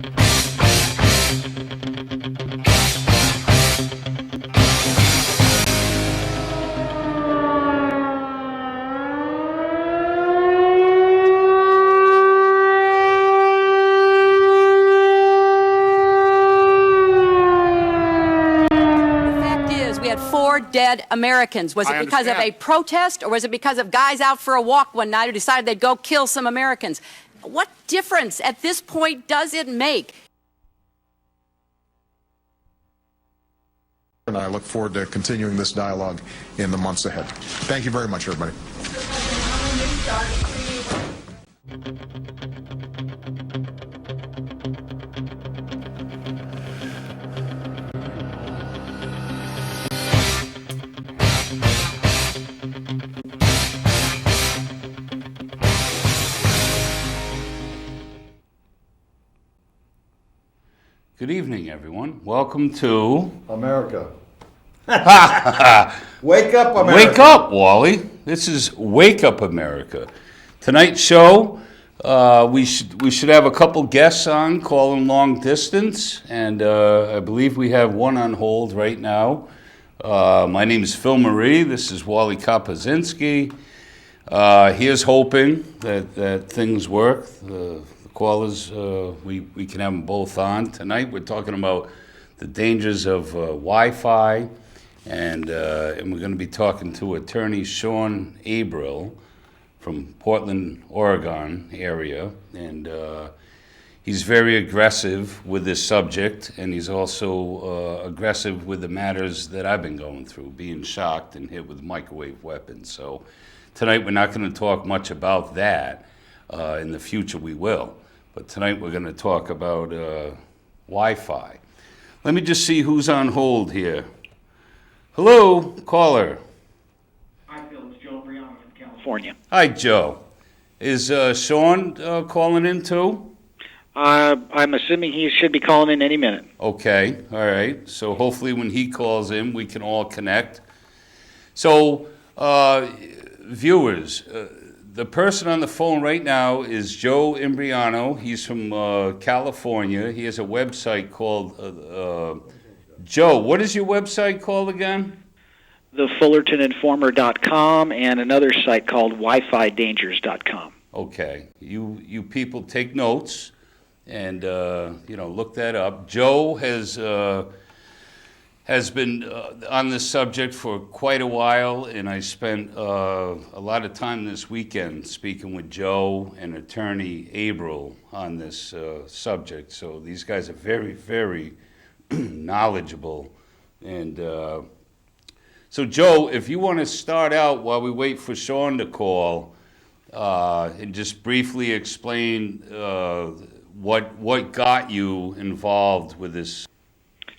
We had 4 dead Americans. Was it because of a protest, or was it because of guys out for a walk one night who decided they'd go kill some Americans? What difference at this point does it make? And I look forward to continuing this dialogue in the months ahead. Thank you very much, everybody. Good evening, everyone. Welcome to America. Wake up, America. Wake up, Wally. This is Wake Up America. Tonight's show, we should have a couple guests on calling long distance, and I believe we have one on hold right now. My name is Phil Marie. This is Wally Kopazinski. Here's hoping that things work. The callers, we can have them both on. Tonight we're talking about the dangers of Wi-Fi, and we're going to be talking to attorney Shawn Abrell from Portland, Oregon area, and he's very aggressive with this subject, and he's also aggressive with the matters that I've been going through, being shocked and hit with microwave weapons. So tonight we're not going to talk much about that. In the future we will. But tonight we're going to talk about Wi-Fi. Let me just see who's on hold here. Hello, caller. Hi, Phil. It's Joe Imbriano from California. Hi, Joe. Is Shawn calling in too? I'm assuming he should be calling in any minute. Okay, all right. So hopefully when he calls in, we can all connect. So, viewers, the person on the phone right now is Joe Imbriano. He's from California. He has a website called, Joe, what is your website called again? The FullertonInformer.com and another site called WiFiDangers.com. Okay. You people take notes and, look that up. Joe has been on this subject for quite a while, and I spent a lot of time this weekend speaking with Joe and attorney Abrell on this subject. So these guys are very, very knowledgeable. And so, Joe, if you want to start out while we wait for Shawn to call and just briefly explain what got you involved with this.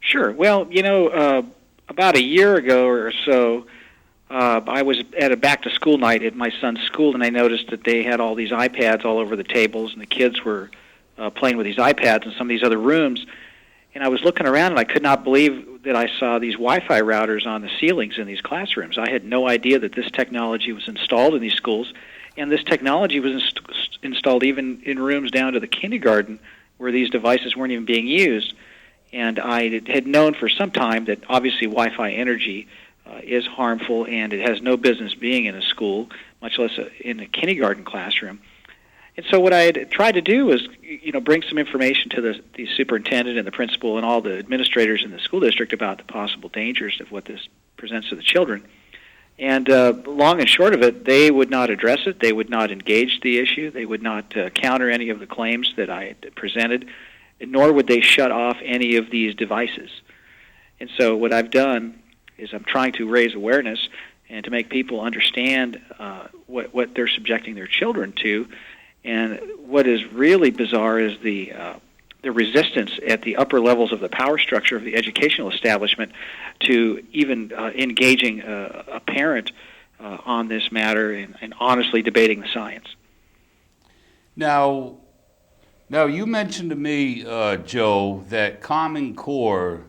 Sure. Well, about a year ago or so, I was at a back-to-school night at my son's school, and I noticed that they had all these iPads all over the tables, and the kids were playing with these iPads in some of these other rooms. And I was looking around, and I could not believe that I saw these Wi-Fi routers on the ceilings in these classrooms. I had no idea that this technology was installed in these schools, and this technology was installed even in rooms down to the kindergarten where these devices weren't even being used. And I had known for some time that obviously Wi-Fi energy is harmful, and it has no business being in a school, much less in a kindergarten classroom. And so what I had tried to do was, bring some information to the superintendent and the principal and all the administrators in the school district about the possible dangers of what this presents to the children. And long and short of it, they would not address it. They would not engage the issue. They would not counter any of the claims that I had presented, nor would they shut off any of these devices. And so what I've done is I'm trying to raise awareness and to make people understand what they're subjecting their children to. And what is really bizarre is the resistance at the upper levels of the power structure of the educational establishment to even engaging a parent on this matter and honestly debating the science. Now, you mentioned to me, Joe, that Common Core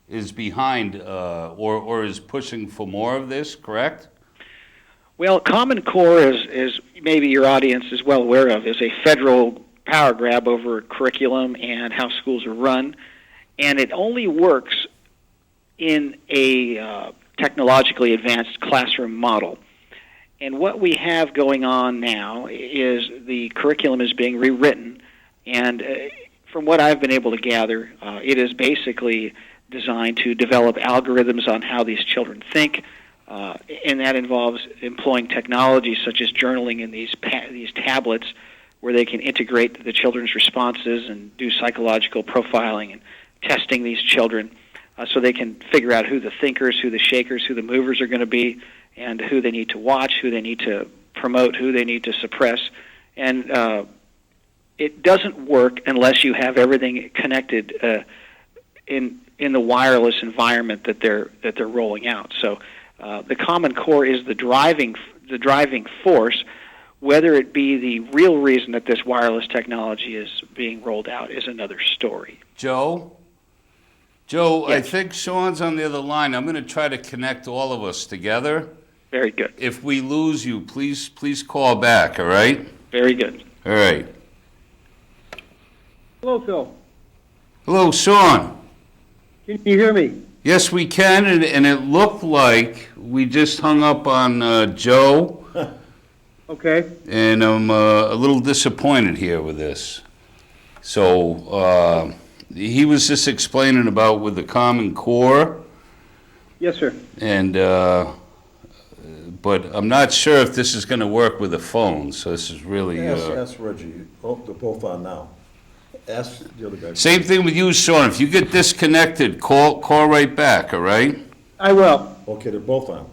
is behind or is pushing for more of this, correct? Well, Common Core, as maybe your audience is well aware of, is a federal power grab over curriculum and how schools are run, and it only works in a technologically advanced classroom model. And what we have going on now is the curriculum is being rewritten, and from what I've been able to gather, it is basically designed to develop algorithms on how these children think, and that involves employing technology such as journaling in these tablets, where they can integrate the children's responses and do psychological profiling and testing these children, so they can figure out who the thinkers, who the shakers, who the movers are going to be, and who they need to watch, who they need to promote, who they need to suppress. And it doesn't work unless you have everything connected in the wireless environment that they're rolling out. So the Common Core is the driving force. Whether it be the real reason that this wireless technology is being rolled out is another story. Joe, Yes. I think Shawn's on the other line. I'm going to try to connect all of us together. Very good. If we lose you, please call back, all right? Very good. All right. Hello, Phil. Hello, Shawn. Can you hear me? Yes, we can, and it looked like we just hung up on Joe, Okay. and I'm a little disappointed here with this. So he was just explaining about with the Common Core, Yes, sir. and but I'm not sure if this is going to work with a phone. So this is really Ask Reggie. Oh, they're both on now. Ask the other guy. same thing with you, Shawn. If you get disconnected, call right back. All right? I will. Okay, they're both on.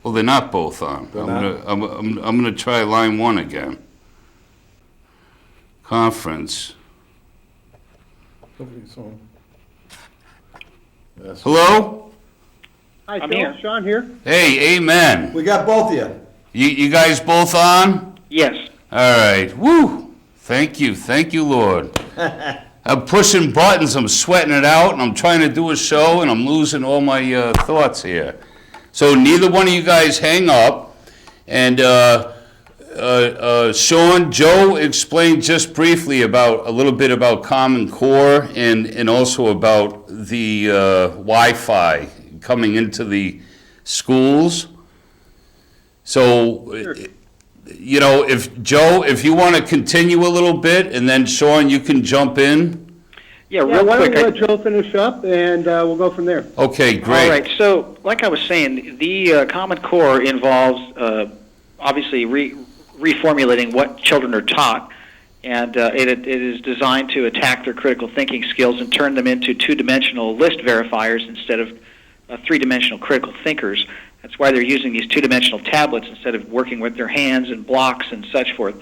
Well, they're not both on. They're I'm gonna try line one again. Conference. Okay, so. Yes. Hello? Hi, I'm Phil. here. Sean here. Hey, amen. We got both of you. You guys both on? Yes. All right. Woo! Thank you, Lord. I'm pushing buttons, I'm sweating it out, and I'm trying to do a show, and I'm losing all my thoughts here. So neither one of you guys hang up. And Shawn, Joe explained just briefly about a little bit about Common Core and also about the Wi-Fi coming into the schools. So, you know, if Joe, if you want to continue a little bit, and then Shawn, you can jump in. Yeah, Yeah, real why quick. don't we let Joe finish up, and we'll go from there. Okay, great. All right. So, like I was saying, the Common Core involves obviously reformulating what children are taught, and it is designed to attack their critical thinking skills and turn them into two-dimensional list verifiers instead of three-dimensional critical thinkers. That's why they're using these two-dimensional tablets instead of working with their hands and blocks and such forth.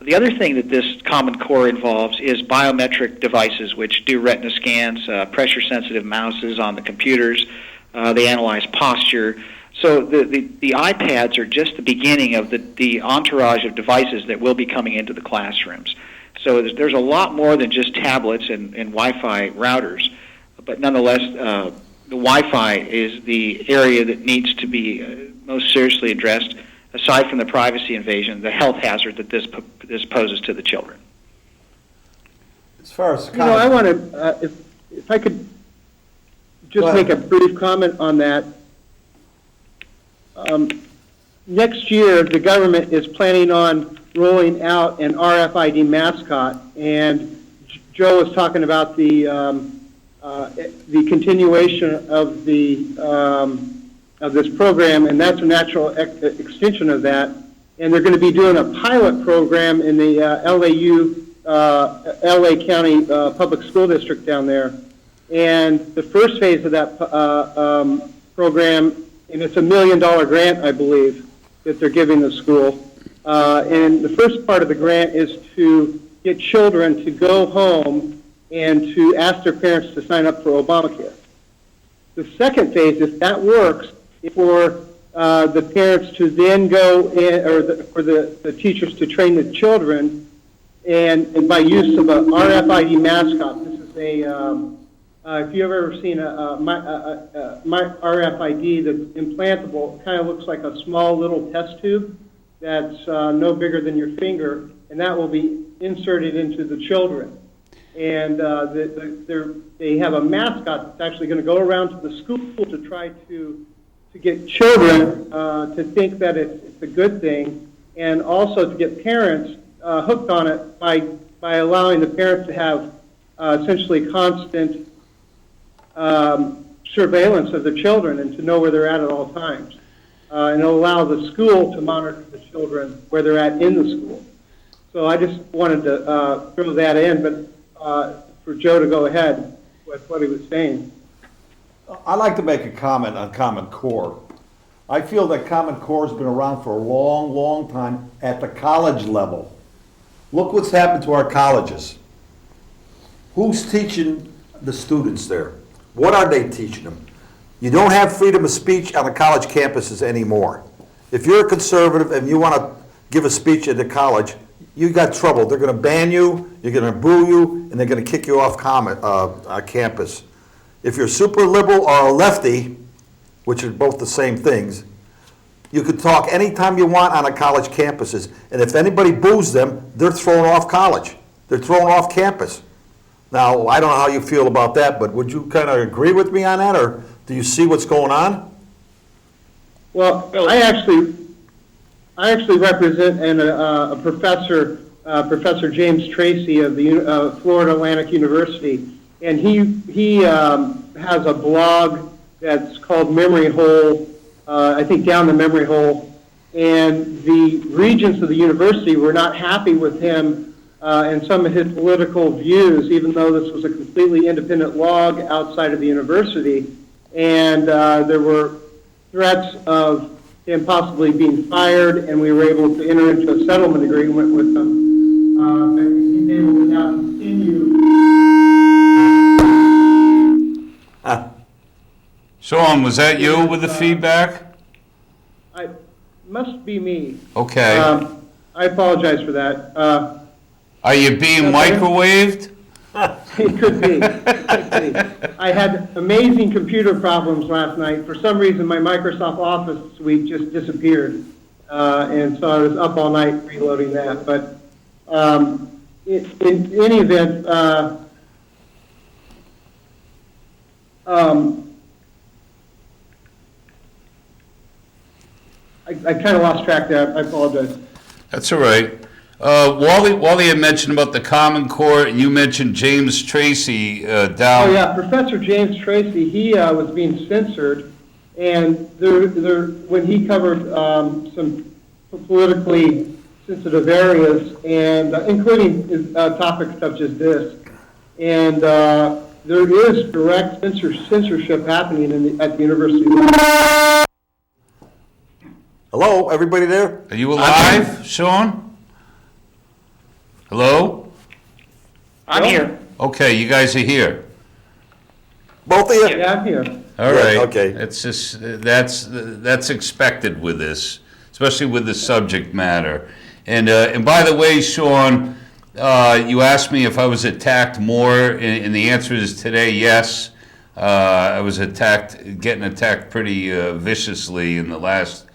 The other thing that this Common Core involves is biometric devices, which do retina scans, pressure-sensitive mouses on the computers. They analyze posture. So the iPads are just the beginning of the entourage of devices that will be coming into the classrooms. So there's a lot more than just tablets and Wi-Fi routers. But nonetheless, the Wi-Fi is the area that needs to be most seriously addressed, aside from the privacy invasion, the health hazard that this poses to the children. As far as. You know, I want to, if I could just Go ahead. make a brief comment on that. Next year, the government is planning on rolling out an RFID mascot, and Joe was talking about the continuation of this program, and that's a natural extension of that. And they're going to be doing a pilot program in the LA County Public School District down there. And the first phase of that program, and it's $1 million grant, I believe, that they're giving the school. And the first part of the grant is to get children to go home and to ask their parents to sign up for Obamacare. The second phase, if that works, is for the parents to then go in, or for the teachers to train the children, and by use of a RFID mascot. This is a if you've ever seen my RFID that's implantable, it kind of looks like a small little test tube that's no bigger than your finger, and that will be inserted into the children. And they have a mascot that's actually going to go around to the school to try to get children to think that it's a good thing, and also to get parents hooked on it by allowing the parents to have essentially constant surveillance of the children and to know where they're at all times. And it'll allow the school to monitor the children where they're at in the school. So I just wanted to throw that in, but for Joe to go ahead with what he was saying. I'd like to make a comment on Common Core. I feel that Common Core has been around for a long, long time at the college level. Look what's happened to our colleges. Who's teaching the students there? What are they teaching them? You don't have freedom of speech on the college campuses anymore. If you're a conservative and you want to give a speech at the college, you got trouble. They're going to ban you, you're going to boo you, and they're going to kick you off campus. If you're super liberal or a lefty, which are both the same things, you can talk anytime you want on the college campuses. And if anybody boos them, they're thrown off college. They're thrown off campus. Now, I don't know how you feel about that, but would you kind of agree with me on that, or do you see what's going on? Well, I actually represent a professor, Professor James Tracy of the Florida Atlantic University, and he has a blog that's called Memory Hole, I think Down the Memory Hole, and the regents of the university were not happy with him and some of his political views, even though this was a completely independent log outside of the university, and there were threats of him possibly being fired, and we were able to enter into a settlement agreement with them. But he's able to now continue. Shawn, was that you with the feedback? Must be me. Okay. I apologize for that. Are you being microwaved? It could be. I had amazing computer problems last night. For some reason, my Microsoft Office suite just disappeared. And so I was up all night reloading that. But in any event, I kind of lost track there. I apologize. That's all right. Wally had mentioned about the Common Core, and you mentioned James Tracy down. Oh yeah, Professor James Tracy. He was being censored, and when he covered some politically sensitive areas, and including topics such as this, and there is direct censorship happening at the university. Hello, everybody there? Are you alive, Shawn? Hello? I'm here. Okay, you guys are here. Both of you? Yeah, I'm here. All right. Okay. It's just that's expected with this, especially with the subject matter. And by the way, Shawn, you asked me if I was attacked more, and the answer is today yes. I was getting attacked pretty viciously in the last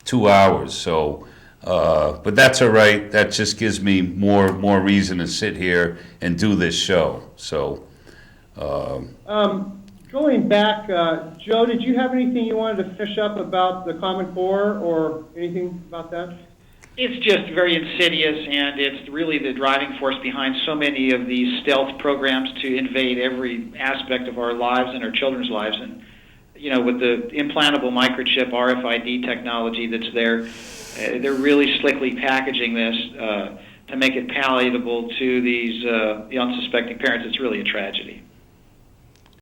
2 hours. So, but that's all right. That just gives me more reason to sit here and do this show. So. Going back, Joe, did you have anything you wanted to finish up about the Common Core or anything about that? It's just very insidious, and it's really the driving force behind so many of these stealth programs to invade every aspect of our lives and our children's lives. And, you know, with the implantable microchip RFID technology that's there, they're really slickly packaging this to make it palatable to these the unsuspecting parents. It's really a tragedy.